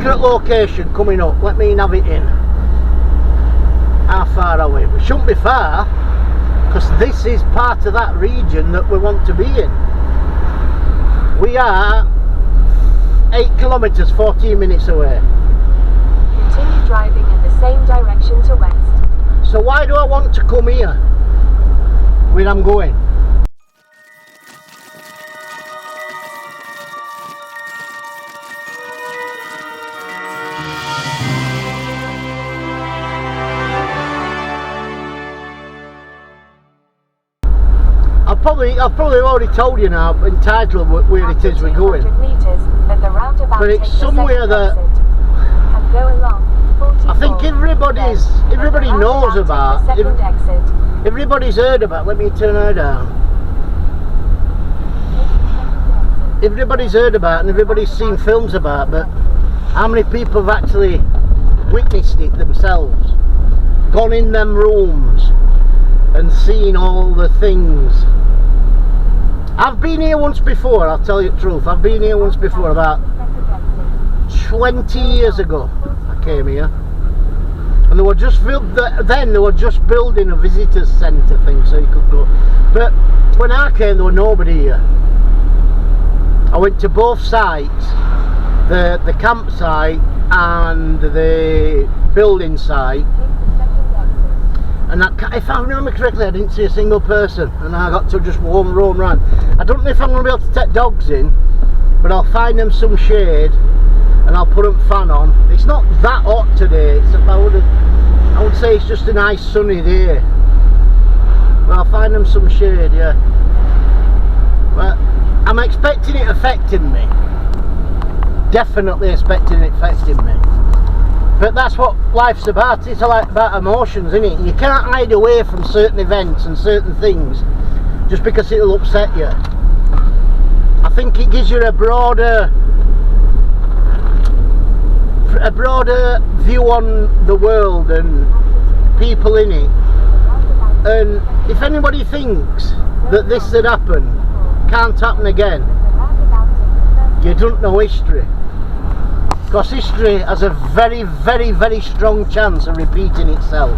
secret location coming up. Let me nav it in. How far are we? We shouldn't be far, because this is part of that region that we want to be in. We are 8 kilometres, 14 minutes away. Continue driving in the same direction to west. So why do I want to come here where I'm going? I've probably already told you now, entitled where it is we're going. But it's somewhere that I think everybody knows about. Everybody's heard about. Let me turn her down. Everybody's heard about and everybody's seen films about, but how many people have actually witnessed it themselves? Gone in them rooms and seen all the things. I've been here once before, I'll tell you the truth. I've been here once before, about 20 years ago I came here. And they were just building a visitors centre thing so you could go. But when I came there were nobody here. I went to both sites, the campsite and the building site. And if I remember correctly, I didn't see a single person, and I got to just roam around. I don't know if I'm going to be able to take dogs in, but I'll find them some shade and I'll put them fan on. It's not that hot today. It's about, I would say it's just a nice sunny day, but I'll find them some shade, yeah. But I'm expecting it affecting me. Definitely expecting it affecting me. But that's what life's about. It's about emotions, isn't it? You can't hide away from certain events and certain things just because it'll upset you. I think it gives you a broader view on the world and people in it. And if anybody thinks that this had happened, can't happen again, you don't know history. Because history has a very, very, very strong chance of repeating itself.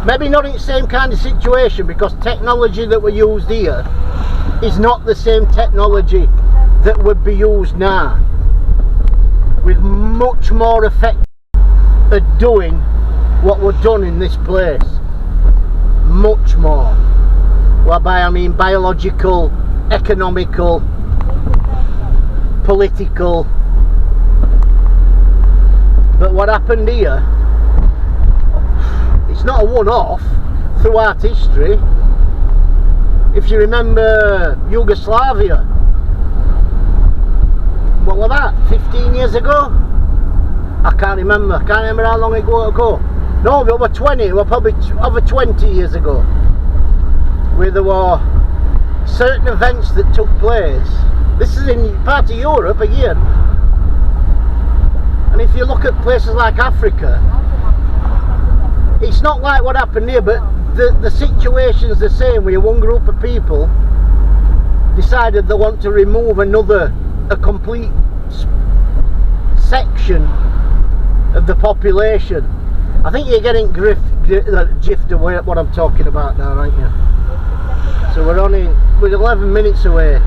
Maybe not in the same kind of situation, because technology that we used here is not the same technology that would be used now, with much more effect at doing what we're done in this place. Much more. Whereby I mean biological, economical, political. But what happened here, it's not a one-off throughout history. If you remember Yugoslavia, what was that, 15 years ago? I can't remember how long ago. No, over 20, well probably over 20 years ago, where there were certain events that took place. This is in part of Europe again. And if you look at places like Africa, it's not like what happened here, but the situation's the same, where one group of people decided they want to remove a complete section of the population. I think you're getting gist of what I'm talking about now, aren't you? So we're 11 minutes away.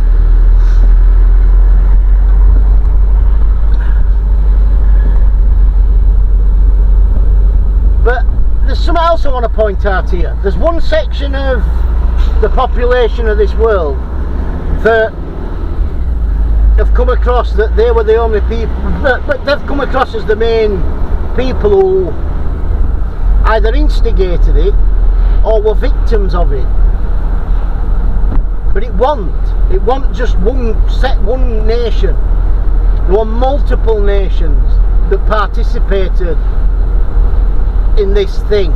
But there's something else I want to point out here. There's one section of the population of this world that have come across that they were the only people, but they've come across as the main people who either instigated it or were victims of it. But it wasn't just one nation. There were multiple nations that participated in this thing,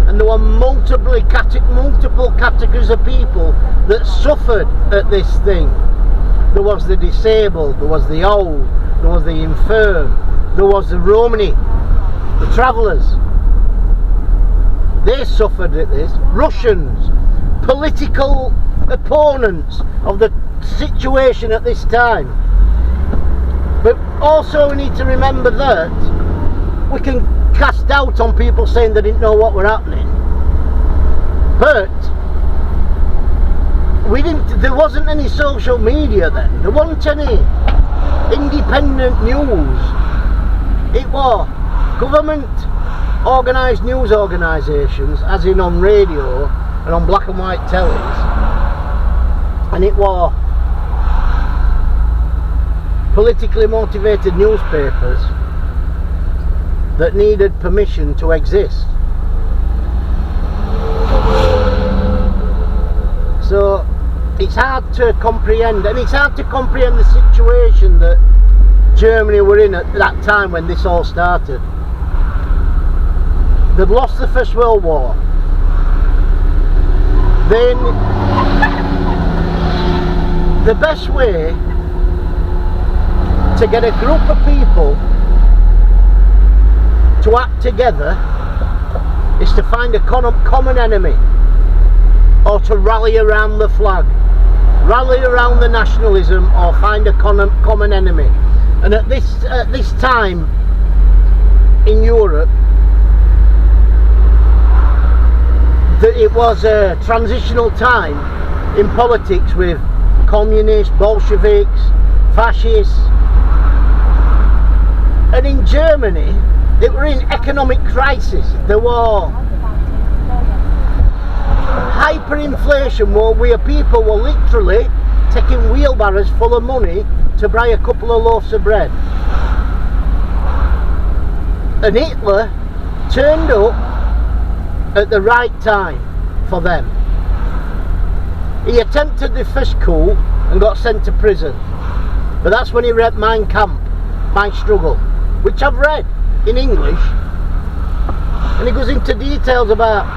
and there were multiple categories of people that suffered at this thing. There was the disabled, there was the old, there was the infirm, there was the Romani, the travellers. They suffered at this. Russians, political opponents of the situation at this time. But also we need to remember that we can cast doubt on people saying they didn't know what were happening. But there wasn't any social media then. There wasn't any independent news. It was government organised news organisations, as in on radio and on black and white tellies, and it was politically motivated newspapers that needed permission to exist. So it's hard to comprehend, and it's hard to comprehend the situation that Germany were in at that time when this all started. They'd lost the First World War. Then the best way to get a group of people to act together is to find a common enemy, or to rally around the flag, rally around the nationalism, or find a common enemy. And at this time in Europe, it was a transitional time in politics with communists, Bolsheviks, fascists, and in Germany they were in economic crisis. There was hyperinflation where people were literally taking wheelbarrows full of money to buy a couple of loaves of bread. And Hitler turned up at the right time for them. He attempted the first coup and got sent to prison. But that's when he read Mein Kampf, My Struggle, which I've read in English. And he goes into details about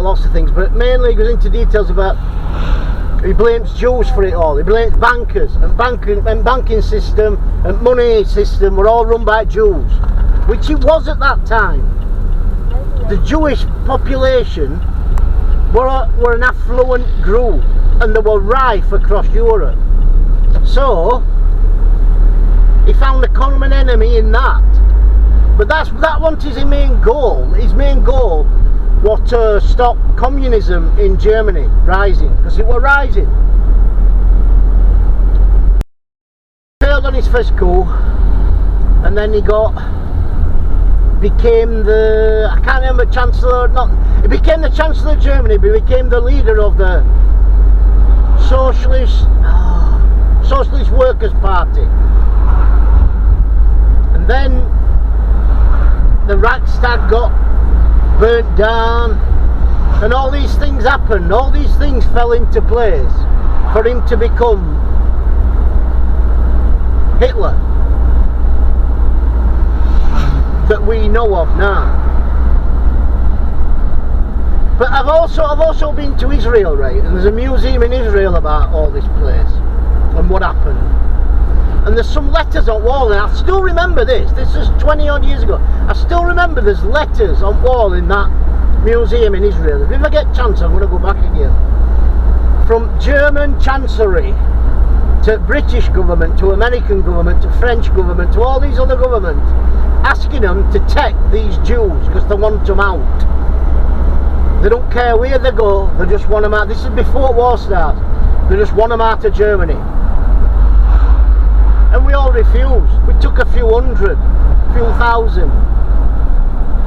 lots of things, but mainly he goes into details about, he blames Jews for it all. He blames bankers, and banking system and money system were all run by Jews, which it was at that time. The Jewish population were an affluent group, and they were rife across Europe. So he found a common enemy in that. But that wasn't his main goal. His main goal was to stop communism in Germany rising, because it was rising. He failed on his first coup, and then he became the, I can't remember, Chancellor, he became the Chancellor of Germany, but he became the leader of the Socialist Workers' Party. And then the Reichstag got burnt down, and all these things happened, all these things fell into place for him to become Hitler that we know of now. But I've also been to Israel, right, and there's a museum in Israel about all this place and what happened. And there's some letters on wall, and I still remember this is 20 odd years ago. I still remember there's letters on wall in that museum in Israel. If I get a chance, I'm going to go back again. From German Chancellery to British government, to American government, to French government, to all these other governments, asking them to take these Jews because they want them out. They don't care where they go, they just want them out. This is before war starts. They just want them out of Germany. And we all refused. We took a few hundred, a few thousand.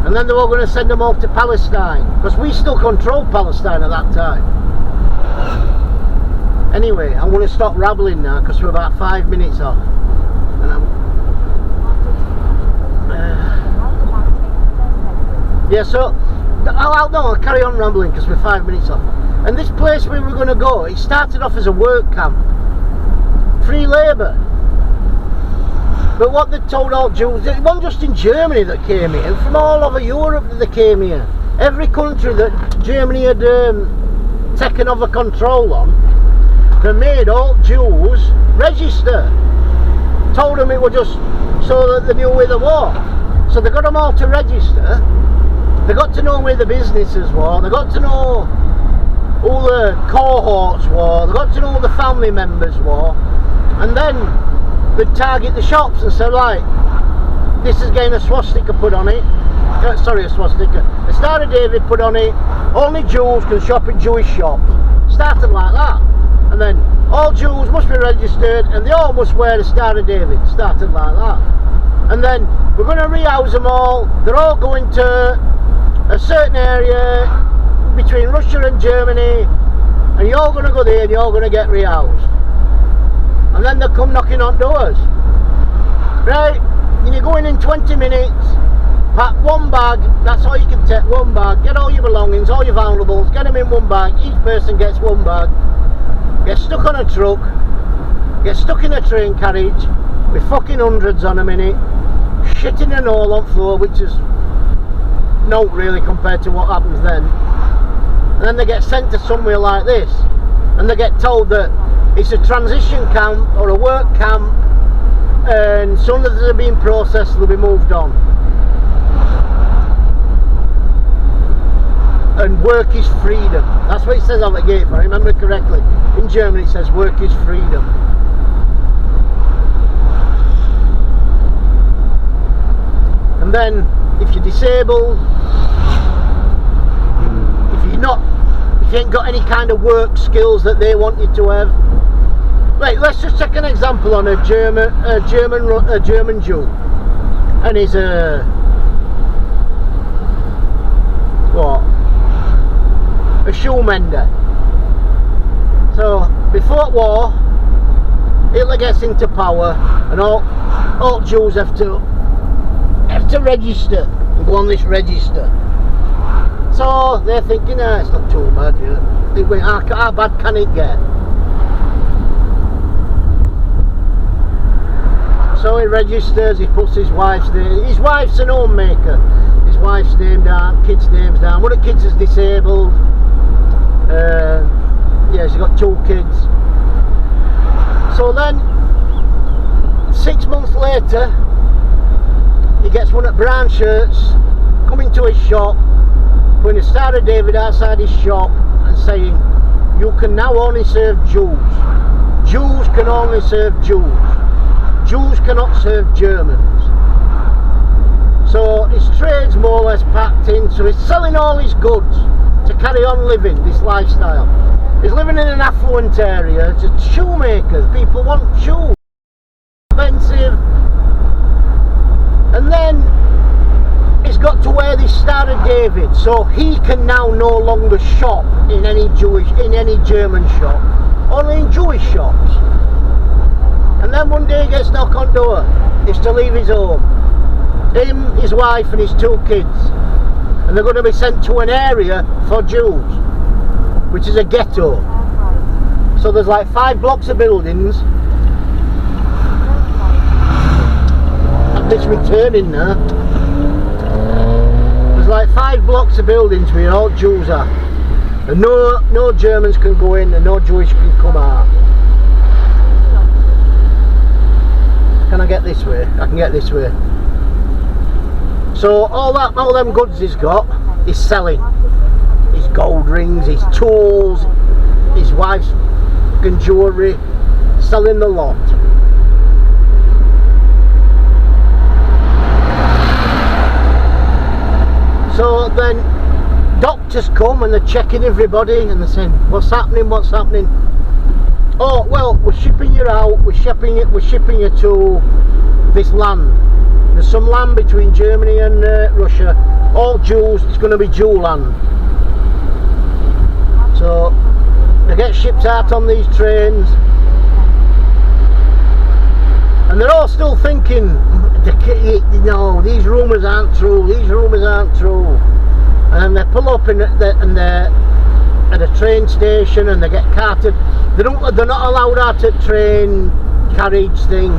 And then they were going to send them all to Palestine, because we still controlled Palestine at that time. Anyway, I'm going to stop rambling now, because we're about 5 minutes off. And yeah, so I'll carry on rambling because we're 5 minutes off. And this place we were going to go, it started off as a work camp, free labour. But what they told all Jews, it wasn't just in Germany that came here, from all over Europe that they came here. Every country that Germany had taken over control on, they made all Jews register. Told them it was just so that they knew where they were. So they got them all to register. They got to know where the businesses were. They got to know all the cohorts were, they got to know who the family members were, and then they'd target the shops and say, right, this is getting a swastika put on it, sorry, a swastika, a Star of David put on it, only Jews can shop in Jewish shops. Started like that, and then all Jews must be registered and they all must wear a Star of David. Started like that, and then we're going to rehouse them all, they're all going to a certain area between Russia and Germany, and you're all going to go there and you're all going to get rehoused. And then they come knocking on doors, right, and you're going in 20 minutes, pack one bag, that's all you can take, one bag, get all your belongings, all your valuables, get them in one bag, each person gets one bag, get stuck on a truck, get stuck in a train carriage with fucking hundreds on a minute, shitting and all on floor, which is not really compared to what happens then. And then they get sent to somewhere like this, and they get told that it's a transition camp or a work camp, and as soon as they're being processed they'll be moved on. And work is freedom. That's what it says on the gate, if I remember correctly. In Germany it says work is freedom. And then if you're disabled, if you ain't got any kind of work skills that they want you to have. Right, let's just take an example on a German Jew, and he's a shoe mender. So before war, Hitler gets into power, and all Jews have to register and go on this register. So they're thinking, it's not too bad, yeah. They went, how bad can it get? So he registers, he puts his wife's name, his wife's an homemaker, his wife's name down, kids' names down, one of the kids is disabled, yeah, she's got 2 kids. So then, 6 months later, he gets one of brown shirts, coming to his shop, putting a Star of David outside his shop and saying, you can now only serve Jews. Jews can only serve Jews. Jews cannot serve Germans. So his trade's more or less packed in, so he's selling all his goods to carry on living this lifestyle. He's living in an affluent area, it's shoemakers, people want shoes, expensive. And then he's got to wear this Star of David, so he can now no longer shop in any German shop, only in Jewish shops. And then one day he gets knocked on door, he's to leave his home, him, his wife and his 2 kids, and they're going to be sent to an area for Jews, which is a ghetto. So there's like 5 blocks of buildings. I'm literally turning now. There's like 5 blocks of buildings where all Jews are, and no Germans can go in and no Jewish can come out. Can I get this way? I can get this way. So all them goods he's got, he's selling. His gold rings, his tools, his wife's jewellery, selling the lot. So then doctors come and they're checking everybody and they're saying, what's happening, what's happening? Oh, well, we're shipping you out, we're shipping you to this land. There's some land between Germany and Russia, all Jews, it's going to be Jew land. So they get shipped out on these trains, and they're all still thinking, no, these rumours aren't true, these rumours aren't true. And they pull up at a train station and they get carted. They're not allowed out at train carriage thing.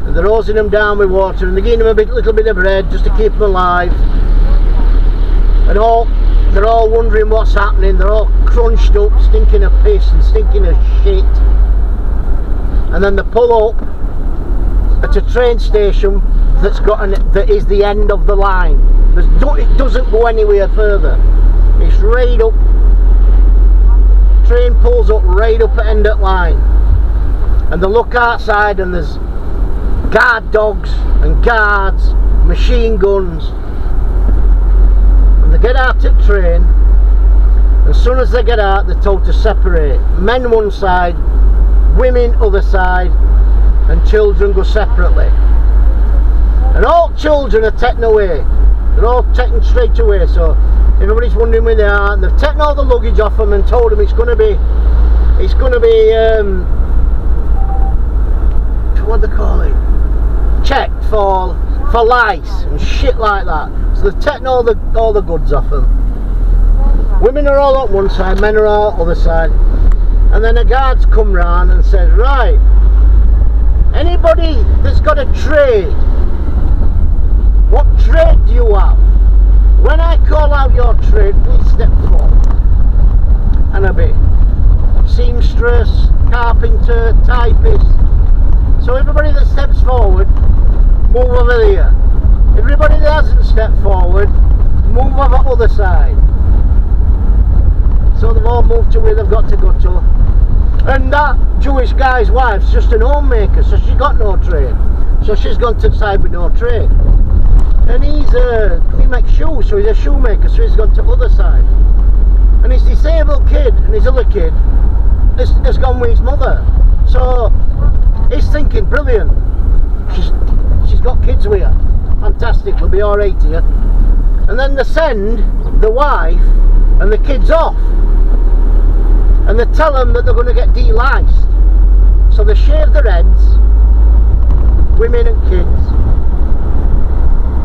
And they're hosing them down with water and they're giving them a little bit of bread just to keep them alive. And they're all wondering what's happening. They're all crunched up, stinking of piss and stinking of shit. And then they pull up at a train station that is the end of the line. It doesn't go anywhere further. It's right up. Train pulls up right up at end of line, and they look outside and there's guard dogs and guards, machine guns, and they get out at train. As soon as they get out, they're told to separate. Men one side, women other side, and children go separately. And all children are taken away. They're all taken straight away. So everybody's wondering where they are. And they've taken all the luggage off them and told them it's going to be what do they call it? Checked for lice and shit like that. So they've taken all the goods off them. Women are all on one side, men are all on the other side. And then the guards come round and says, right, anybody that's got a trade, what trade do you have? When I call out your trade, please step forward. And a bit. Seamstress, carpenter, typist. So everybody that steps forward, move over there. Everybody that hasn't stepped forward, move over the other side. So they've all moved to where they've got to go to. And that Jewish guy's wife's just an homemaker, so she's got no trade. So she's gone to the side with no trade. And he makes shoes, so he's a shoemaker, so he's gone to the other side. And his disabled kid and his other kid has gone with his mother. So he's thinking, brilliant, she's got kids with her. Fantastic, we'll be alright here. And then they send the wife and the kids off. And they tell them that they're going to get deliced. So they shave their heads, women and kids,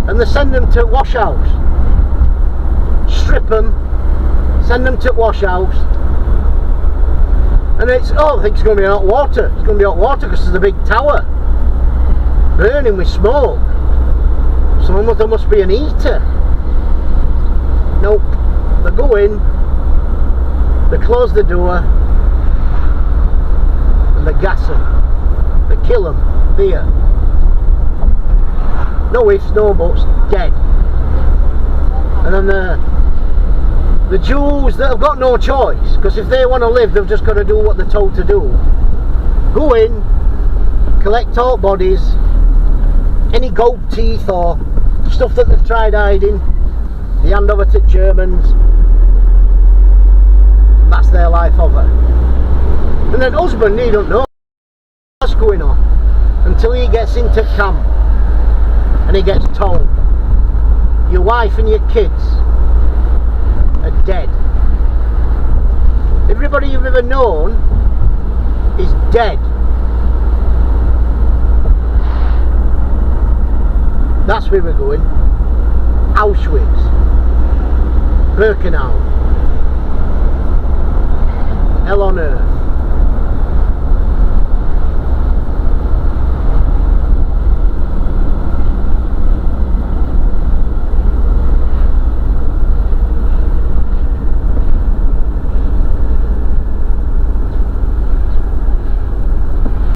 and they send them to wash house. Strip them, send them to wash house. And I think it's going to be hot water. It's going to be hot water because there's a big tower burning with smoke. So there must be an heater. Nope. They go in, they close the door, and they gas them. They kill them there. No ifs, no buts, dead. And then the Jews that have got no choice, because if they want to live, they've just got to do what they're told to do. Go in, collect all bodies, any gold teeth or stuff that they've tried hiding, they hand over to Germans. That's their life over. And then husband, he don't know what's going on until he gets into camp and he gets told, your wife and your kids are dead. Everybody you've ever known is dead. That's where we're going. Auschwitz, Birkenau, hell on earth.